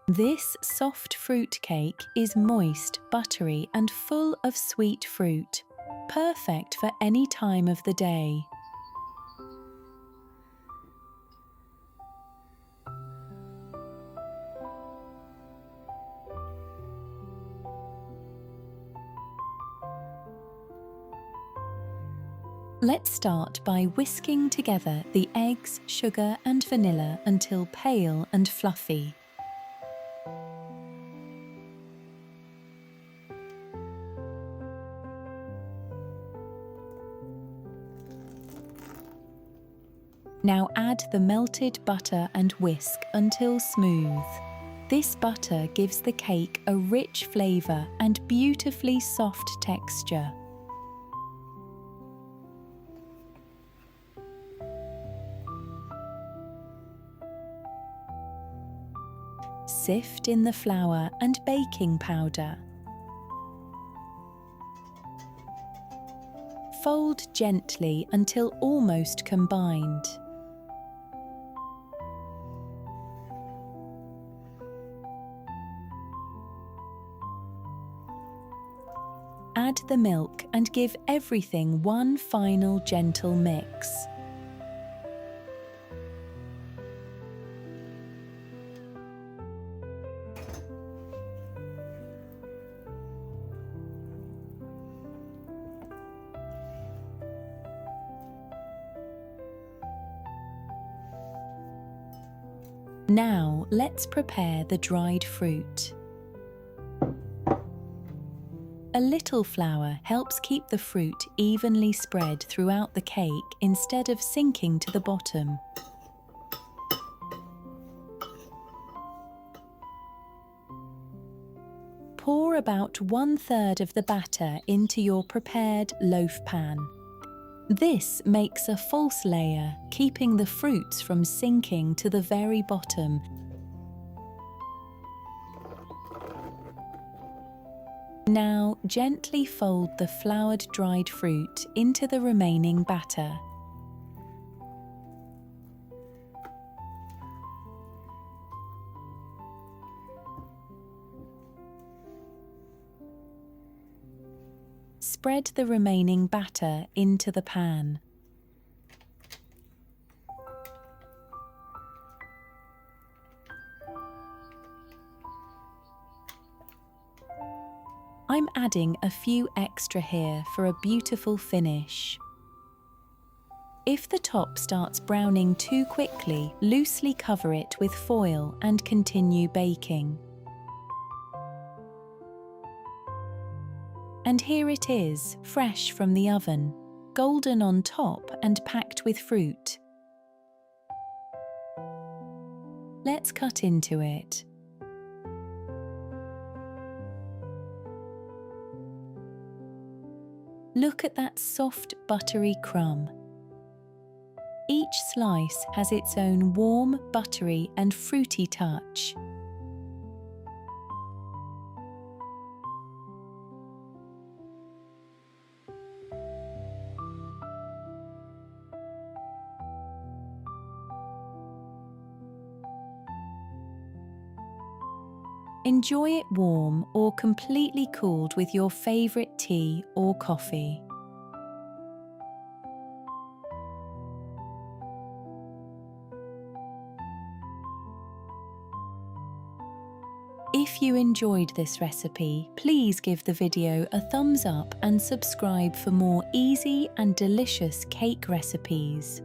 This soft fruit cake is moist, buttery, and full of sweet fruit, perfect for any time of the day. Let's start by whisking together the eggs, sugar, and vanilla until pale and fluffy. Now add the melted butter and whisk until smooth. This butter gives the cake a rich flavour and beautifully soft texture. Sift in the flour and baking powder. Fold gently until almost combined. Add the milk and give everything one final gentle mix. Now let's prepare the dried fruit. A little flour helps keep the fruit evenly spread throughout the cake instead of sinking to the bottom. Pour about 1/3 of the batter into your prepared loaf pan. This makes a false layer, keeping the fruits from sinking to the very bottom. Now gently fold the floured dried fruit into the remaining batter. Spread the remaining batter into the pan. I'm adding a few extra here for a beautiful finish. If the top starts browning too quickly, loosely cover it with foil and continue baking. And here it is, fresh from the oven, golden on top and packed with fruit. Let's cut into it. Look at that soft, buttery crumb. Each slice has its own warm, buttery and fruity touch. Enjoy it warm or completely cooled with your favourite tea or coffee. If you enjoyed this recipe, please give the video a thumbs up and subscribe for more easy and delicious cake recipes.